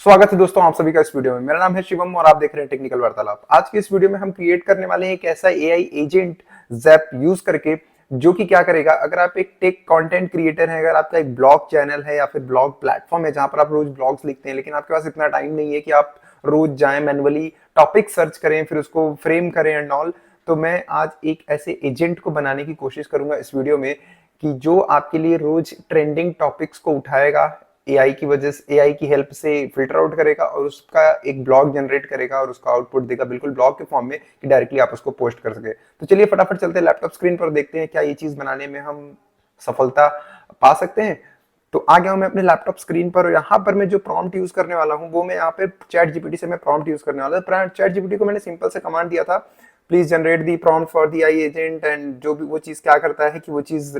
स्वागत है दोस्तों आप सभी का इस वीडियो में। मेरा नाम है शिवम और आप देख रहे हैं टेक्निकल वार्तालाप। आज की इस वीडियो में हम क्रिएट करने वाले हैं एक ऐसा एआई एजेंट जैप यूज करके, जो कि क्या करेगा। अगर आप एक टेक कंटेंट क्रिएटर हैं, अगर आपका एक ब्लॉग चैनल है या फिर ब्लॉग प्लेटफॉर्म है जहां पर आप रोज ब्लॉग्स लिखते हैं, लेकिन आपके पास इतना टाइम नहीं है कि आप रोज जाएं मैनुअली टॉपिक सर्च करें फिर उसको फ्रेम करें एंड ऑल, तो मैं आज एक ऐसे एजेंट को बनाने की कोशिश करूंगा इस वीडियो में कि जो आपके लिए रोज ट्रेंडिंग टॉपिक्स को उठाएगा, एआई की वजह से, एआई की हेल्प से फिल्टर आउट करेगा और उसका एक ब्लॉग जनरेट करेगा और उसका आउटपुट देगा बिल्कुल ब्लॉग के फॉर्म में कि डायरेक्टली आप उसको पोस्ट कर सके। तो चलिए फटाफट चलते हैं लैपटॉप स्क्रीन पर, देखते हैं क्या ये चीज बनाने में हम सफलता पा सकते हैं। तो आ गया हूं मैं अपने लैपटॉप स्क्रीन पर और यहाँ पर मैं जो प्रॉम्प्ट यूज करने वाला हूँ वो मैं यहाँ पे चैट जीपीटी से मैं प्रॉम्प्ट यूज करने वाला था। चैट जीपीटी को मैंने सिंपल से कमांड दिया था, please generate the prompt for the I agent, and जो भी वो चीज क्या करता है कि वो चीज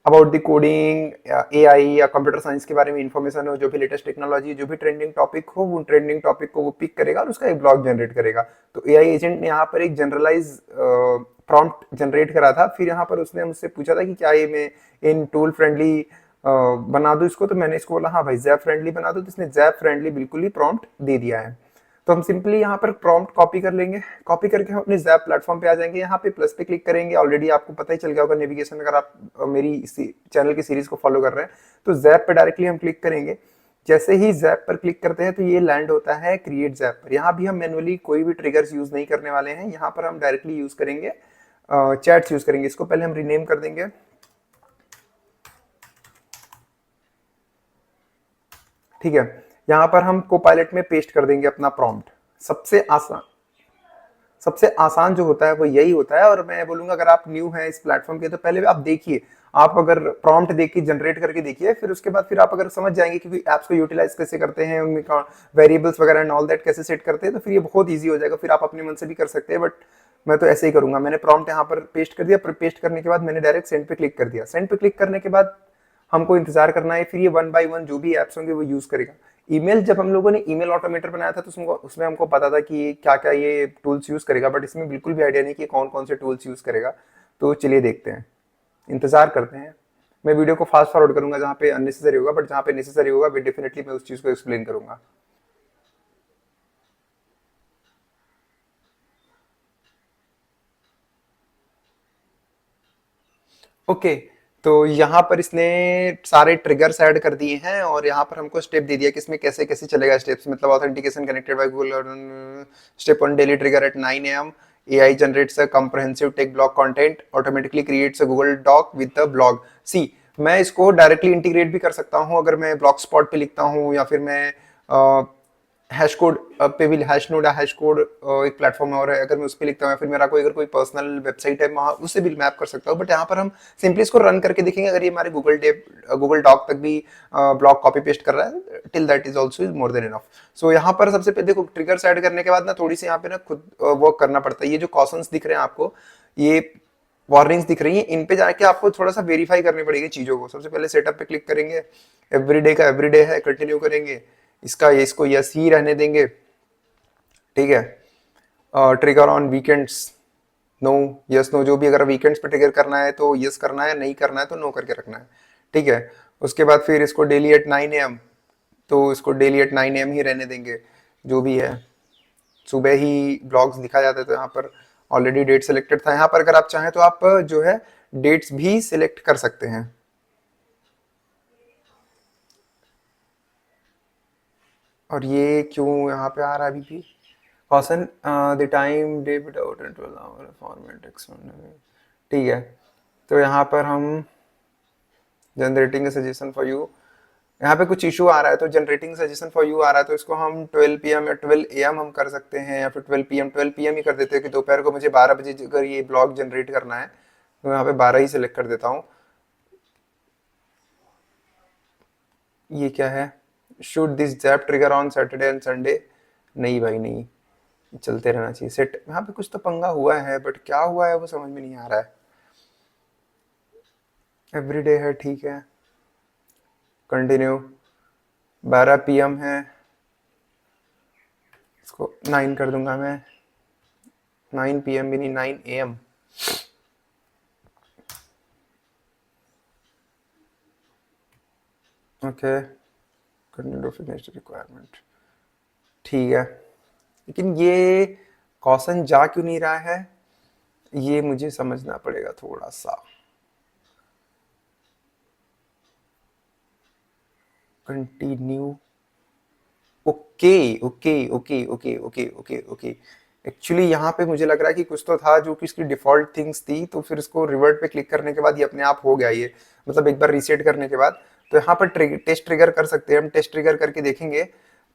अबाउट द कोडिंग, एआई या कंप्यूटर साइंस के बारे में इंफॉर्मेशन हो, जो भी लेटेस्ट टेक्नोलॉजी, जो भी ट्रेंडिंग टॉपिक हो, वो ट्रेंडिंग टॉपिक को वो पिक करेगा और उसका एक ब्लॉग जनरेट करेगा। तो एआई एजेंट ने यहाँ पर एक जनरलाइज प्रॉम्प्ट जनरेट करा था। फिर यहाँ पर उसने मुझसे पूछा था कि क्या ये मैं इन टूल फ्रेंडली बना दूं इसको, तो मैंने इसको बोला हाँ भाई जैप फ्रेंडली बना दो, तो इसने जैप फ्रेंडली बिल्कुल ही प्रॉम्प्ट दे दिया है। तो हम सिंपली यहाँ पर प्रॉम्प्ट कॉपी कर लेंगे, कॉपी करके हम अपने जैप प्लेटफॉर्म पे आ जाएंगे। यहाँ पे प्लस पे क्लिक करेंगे, ऑलरेडी आपको पता ही चल गया होगा नेविगेशन, अगर आप मेरी इसी चैनल की सीरीज को फॉलो कर रहे हैं तो जैप पे डायरेक्टली हम क्लिक करेंगे। जैसे ही जैप पर क्लिक करते हैं तो ये लैंड होता है क्रिएट जैप पर। यहाँ भी हम मैनुअली कोई भी ट्रिगर्स यूज नहीं करने वाले हैं, यहाँ पर हम डायरेक्टली यूज करेंगे चैट्स यूज करेंगे। इसको पहले हम रीनेम कर देंगे, ठीक है। यहाँ पर हम कोपायलट में पेस्ट कर देंगे अपना प्रॉम्प्ट। सबसे आसान जो होता है वो यही होता है। और मैं बोलूंगा अगर आप न्यू हैं इस प्लेटफॉर्म के तो पहले आप देखिए, आप अगर प्रॉम्प्ट देखिए, जनरेट करके देखिए, फिर उसके बाद फिर आप अगर समझ जाएंगे कि एप्स को यूटिलाइज कैसे करते हैं, उनमें वेरिएबल्स वगैरह एंड ऑल दैट कैसे सेट करते हैं, तो फिर ये बहुत ईजी हो जाएगा। फिर आप अपने मन से भी कर सकते हैं, बट मैं तो ऐसे ही करूंगा। मैंने प्रॉम्प्ट यहाँ पर पेस्ट कर दिया, पेस्ट करने के बाद मैंने डायरेक्ट सेंड पे क्लिक कर दिया। सेंड पे क्लिक करने के बाद हमको इंतजार करना है, फिर ये वन बाय वन जो भी एप्स होंगे वो यूज करेगा। ईमेल, जब हम लोगों ने ईमेल ऑटोमेटर बनाया था तो उसमें हमको पता था कि क्या क्या ये टूल्स यूज करेगा, बट इसमें बिल्कुल भी आइडिया नहीं कि कौन कौन से टूल्स यूज करेगा। तो चलिए देखते हैं, इंतजार करते हैं। मैं वीडियो को फास्ट फॉरवर्ड करूंगा जहां पे अननेसेसरी होगा, बट जहां पे नेसेसरी होगा भी डेफिनेटली मैं उस चीज को एक्सप्लेन करूंगा। ओके, तो यहाँ पर इसने सारे ट्रिगर्स ऐड कर दिए हैं और यहाँ पर हमको स्टेप दे दिया कि इसमें कैसे कैसे चलेगा स्टेप्स। मतलब authentication connected by Google, step 1 daily trigger at 9 AM, AI generates a comprehensive tech blog content, automatically creates a Google Doc with the blog। सी, मैं इसको डायरेक्टली इंटीग्रेट भी कर सकता हूँ अगर मैं ब्लॉग स्पॉट पे लिखता हूँ, या फिर मैं हैश कोड पे भी, हैश नोड या हैश कोड एक प्लेटफॉर्म और है, अगर मैं उस पर लिखता हूँ, या फिर मेरा कोई अगर कोई पर्सनल वेबसाइट है वहाँ उससे भी मैप कर सकता हूँ। बट यहाँ पर हम सिंपली इसको रन करके देखेंगे, अगर ये हमारे गूगल डॉक तक भी ब्लॉग कॉपी पेस्ट कर रहा है, till that is also is more than enough. So यहाँ पर सबसे पहले देखो, ट्रिगर्स ऐड करने के बाद ना थोड़ी सी यहाँ पे ना खुद वर्क करना पड़ता है। ये जो कॉशंस दिख रहे हैं आपको, ये वार्निंग्स दिख रही हैं, इन पे जाके आपको थोड़ा सा वेरीफाई करनी पड़ेगी चीजों को। सबसे पहले सेटअप पे क्लिक करेंगे, एवरीडे का एवरीडे है, कंटिन्यू करेंगे, इसका इसको यस ही रहने देंगे, ठीक है। Trigger on weekends, no, yes no, जो भी अगर वीकेंड्स पे ट्रिगर करना है तो यस करना है, नहीं करना है तो नो करके रखना है, ठीक है। उसके बाद फिर इसको डेली एट 9 AM, तो इसको डेली एट 9 AM ही रहने देंगे। जो भी है, सुबह ही ब्लॉग्स दिखा जाता है, तो यहाँ पर ऑलरेडी डेट सिलेक्टेड था। यहाँ पर अगर आप चाहें तो आप जो है डेट्स भी सिलेक्ट कर सकते हैं। और ये क्यों यहाँ पे आ रहा है अभी भी, caution the time day without and 12 hour format external, ठीक है। तो यहाँ पर हम जनरेटिंग सजेशन फॉर यू, यहाँ पे कुछ इशू आ रहा है, तो जनरेटिंग सजेशन फॉर यू आ रहा है, तो इसको हम 12 PM या 12 AM हम कर सकते हैं, या फिर 12 PM ही कर देते हैं कि दोपहर को मुझे 12 बजे अगर ये ब्लॉग जनरेट करना है तो यहाँ पे 12 ही सिलेक्ट कर देता हूँ। ये क्या है, should this JAP trigger on Saturday and Sunday, नहीं भाई नहीं, चलते रहना चाहिए सेट। यहाँ पे कुछ तो पंगा हुआ है, बट क्या हुआ है वो समझ में नहीं आ रहा है। एवरीडे है, ठीक है, कंटिन्यू। 12 PM है, इसको 9 कर दूंगा मैं, 9 PM भी नहीं, 9 AM। Okay, content of requirement, ठीक है। लेकिन ये कॉशन जा क्यों नहीं रहा है, ये मुझे समझना पड़ेगा थोड़ा सा। Continue, okay okay okay okay okay okay okay. Actually यहाँ पे मुझे लग रहा है कि कुछ तो था जो कि इसकी डिफॉल्ट थिंग्स थी, तो फिर इसको रिवर्ट पे क्लिक करने के बाद ये अपने आप हो गया, ये मतलब एक बार रीसेट करने के बाद। तो यहाँ पर टेस्ट ट्रिगर कर सकते हैं हम, टेस्ट ट्रिगर करके देखेंगे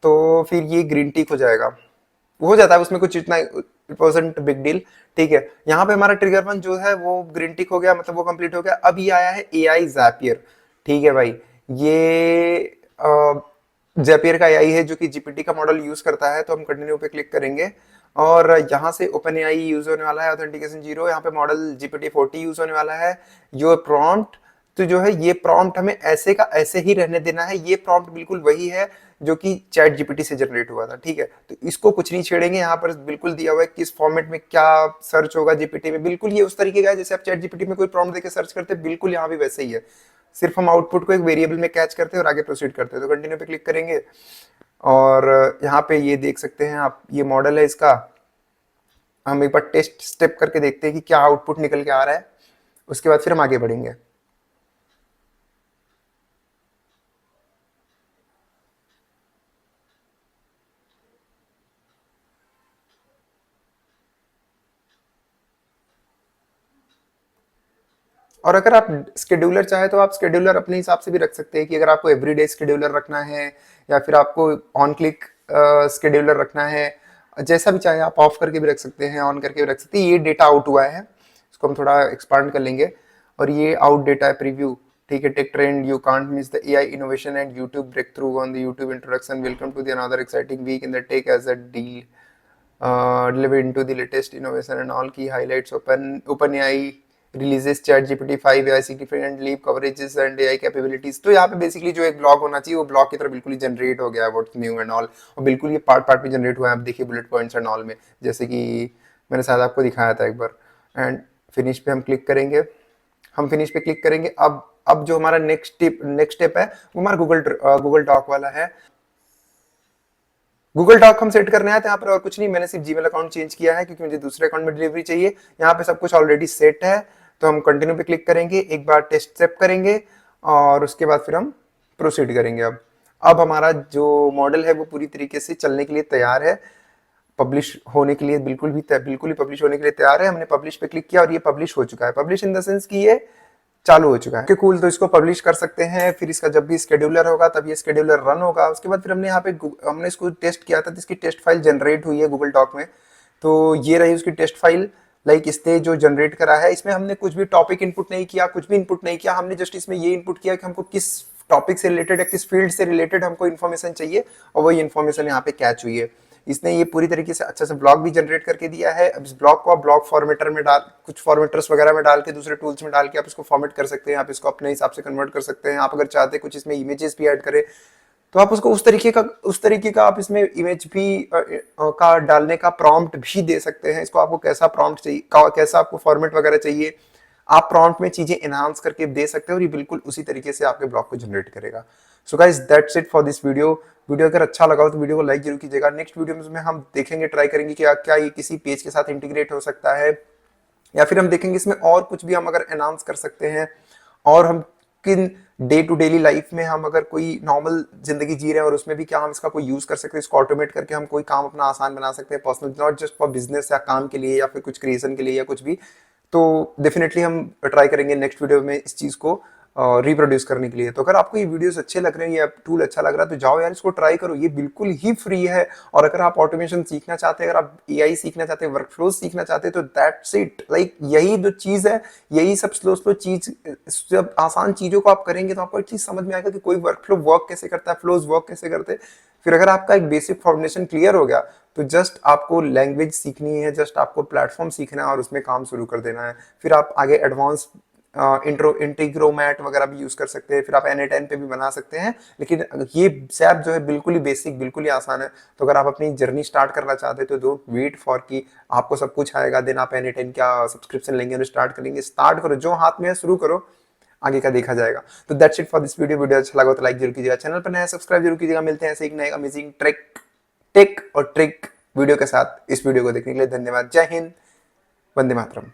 तो फिर ये ग्रीन टिक हो जाएगा, हो जाता है उसमें कुछ इतना, इट वाजंट बिग डील। ठीक है, यहाँ पे हमारा ट्रिगर वन जो है वो ग्रीन टिक हो गया, मतलब वो कंप्लीट हो गया। अब ये आया है एआई ज़ैपियर। ठीक है भाई, ये ज़ैपियर का एआई है जो कि जीपीटी का मॉडल यूज करता है। तो हम कंटिन्यू पे क्लिक करेंगे और यहाँ से ओपन एआई यूज होने वाला है, ऑथेंटिकेशन 0। यहाँ पे मॉडल जीपीटी 40 यूज होने वाला है। जो प्रॉम्प्ट तो जो है, ये प्रॉम्प्ट हमें ऐसे का ऐसे ही रहने देना है। ये प्रॉम्प्ट बिल्कुल वही है जो कि चैट जीपीटी से जनरेट हुआ था। ठीक है, तो इसको कुछ नहीं छेड़ेंगे। यहाँ पर बिल्कुल दिया हुआ है किस फॉर्मेट में क्या सर्च होगा जीपीटी में, बिल्कुल ये उस तरीके का है जैसे आप चैट जीपीटी में कोई प्रॉम्प्ट देके सर्च करते हैं, बिल्कुल यहाँ भी वैसे ही है। सिर्फ हम आउटपुट को एक वेरिएबल में कैच करते हैं और आगे प्रोसीड करते हैं। तो कंटिन्यू पे क्लिक करेंगे और यहाँ पे ये देख सकते हैं आप, ये मॉडल है इसका। हम एक बार टेस्ट स्टेप करके देखते हैं कि क्या आउटपुट निकल के आ रहा है, उसके बाद फिर हम आगे बढ़ेंगे। और अगर आप स्केड्यूलर चाहे तो आप स्केड्यूलर अपने हिसाब से भी रख सकते हैं कि अगर आपको एवरीडे स्केड्यूलर रखना है या फिर आपको ऑन क्लिक स्केड्यूलर रखना है, जैसा भी चाहे आप ऑफ करके भी रख सकते हैं, ऑन करके भी रख सकते हैं। ये डेटा आउट हुआ है, इसको हम थोड़ा एक्सपांड कर लेंगे और ये आउट डेटा है, प्रीव्यू। ठीक है, tech trend, you can't miss the AI innovation and YouTube breakthrough on the YouTube introduction, welcome to the another exciting week in the tech as a deal, deliver into the latest innovation and all key highlights. OpenAI releases ChatGPT 5 AI significant leap coverages and AI capabilities। तो यहाँ पे basically जो एक blog होना चाहिए वो blog की तरह बिल्कुल ही जनरेट हो गया है, व्हाट्स न्यू एंड ऑल, और बिल्कुल ये पार्ट पार्ट में जनरेट हुआ है। आप देखिए बुलेट पॉइंट्स एंड ऑल में, जैसे कि मैंने शायद आपको दिखाया था एक बार। एंड फिनिश पे हम क्लिक करेंगे, हम फिनिश पे क्लिक करेंगे। अब जो हमारा नेक्स्ट स्टेप है वो हमारा गूगल डॉक वाला है। गूगल डॉक हम सेट करने आए थे यहाँ पर, और कुछ नहीं, मैंने सिर्फ जीमेल अकाउंट चेंज किया है क्योंकि मुझे दूसरे अकाउंट में डिलीवरी चाहिए। यहाँ पे सब कुछ ऑलरेडी सेट है, तो हम कंटिन्यू पे क्लिक करेंगे, एक बार टेस्ट सेव करेंगे और उसके बाद फिर हम प्रोसीड करेंगे। अब हमारा जो मॉडल है वो पूरी तरीके से चलने के लिए तैयार है, पब्लिश होने के लिए बिल्कुल ही पब्लिश होने के लिए तैयार है। हमने पब्लिश पे क्लिक किया और ये पब्लिश हो चुका है। पब्लिश इन द सेंस कि ये चालू हो चुका है। ओके कूल, तो इसको पब्लिश कर सकते हैं। फिर इसका जब भी स्केड्यूलर होगा तब ये स्केड्यूलर रन होगा। उसके बाद फिर हमने यहाँ पे हमने इसको टेस्ट किया था, तो इसकी टेस्ट फाइल जनरेट हुई है गूगल डॉक में। तो ये रही उसकी टेस्ट फाइल, लाइक इसने जो जनरेट करा है। इसमें हमने कुछ भी टॉपिक इनपुट नहीं किया, कुछ भी इनपुट नहीं किया। हमने जस्ट इसमें ये इनपुट किया कि हमको किस टॉपिक से रिलेटेड या किस फील्ड से रिलेटेड हमको इन्फॉर्मेशन चाहिए, और वही इन्फॉर्मेशन यहाँ पे कैच हुई है। इसने ये पूरी तरीके से अच्छा से ब्लॉग भी जनरेट करके दिया है। अब इस ब्लॉग को आप ब्लॉग फॉर्मेटर में डाल, कुछ फॉर्मेटर्स वगैरह में डाल के, दूसरे टूल्स में डाल के आप इसको फॉर्मेट कर सकते हैं। आप इसको अपने हिसाब से कन्वर्ट कर सकते हैं। आप अगर चाहते हैं कुछ इसमें इमेजेस भी ऐड करें तो आप उसको उस तरीके का आप इसमें इमेज भी का डालने का प्रॉम्प्ट भी दे सकते हैं। इसको आपको कैसा प्रॉम्प्ट चाहिए, कैसा आपको फॉर्मेट वगैरह चाहिए, आप प्रॉम्प्ट में चीजें एनहांस करके दे सकते हैं और ये बिल्कुल उसी तरीके से आपके ब्लॉग को जनरेट करेगा। So guys that's it for this video. Video अगर अच्छा लगा हो तो वीडियो को लाइक जरूर कीजिएगा। नेक्स्ट वीडियो में हम देखेंगे, ट्राई करेंगे कि क्या ये किसी पेज के साथ इंटीग्रेट हो सकता है, या फिर हम देखेंगे इसमें और कुछ भी हम अगर एनहांस कर सकते हैं, और हम किन डे टू डेली लाइफ में हम अगर कोई नॉर्मल जिंदगी जी रहे हैं और उसमें भी क्या हम इसका कोई यूज कर सकते हैं, इसको ऑटोमेट करके हम कोई काम अपना आसान बना सकते हैं, personal, not just for business या काम के लिए या फिर कुछ क्रिएशन के लिए या कुछ भी। तो डेफिनेटली हम ट्राई करेंगे नेक्स्ट वीडियो में इस चीज को रिप्रोड्यूस करने के लिए। तो अगर आपको ये वीडियोस अच्छे लग रहे हैं, ये टूल अच्छा लग रहा है, तो जाओ यार इसको ट्राई करो, ये बिल्कुल ही फ्री है। और अगर आप ऑटोमेशन सीखना चाहते हैं, अगर आप एआई सीखना चाहते हैं, वर्कफ्लोज सीखना चाहते हैं, तो दैट्स इट। लाइक यही जो चीज है, यही सब स्लो चीज, जब आसान चीजों को आप करेंगे तो आपको एक चीज समझ में आएगा कि कोई वर्कफ्लो वर्क कैसे करता है, फ्लोज वर्क कैसे करते हैं। फिर अगर आपका एक बेसिक फाउंडेशन क्लियर हो गया तो जस्ट आपको लैंग्वेज सीखनी है, जस्ट आपको प्लेटफॉर्म सीखना है और उसमें काम शुरू कर देना है। फिर आप आगे एडवांस इंटीग्रोमैट वगैरह भी यूज कर सकते हैं, फिर आप N8N पे भी बना सकते हैं। लेकिन ये सैप जो है बिल्कुल ही बेसिक, बिल्कुल ही आसान है। तो अगर आप अपनी जर्नी स्टार्ट करना चाहते हैं तो डोंट वेट फॉर कि आपको सब कुछ आएगा देन आप N8N का सब्सक्रिप्शन लेंगे और स्टार्ट करेंगे। स्टार्ट करो, जो हाथ में है शुरू करो, आगे का देखा जाएगा। तो that's it for this video. Video अच्छा लगा तो लाइक जरूर कीजिएगा, चैनल पर नया सब्सक्राइब जरूर कीजिएगा। मिलते हैं ऐसे एक नए अमेजिंग टेक और ट्रिक वीडियो के साथ। इस वीडियो को देखने के लिए धन्यवाद। जय हिंद, वंदे मातरम।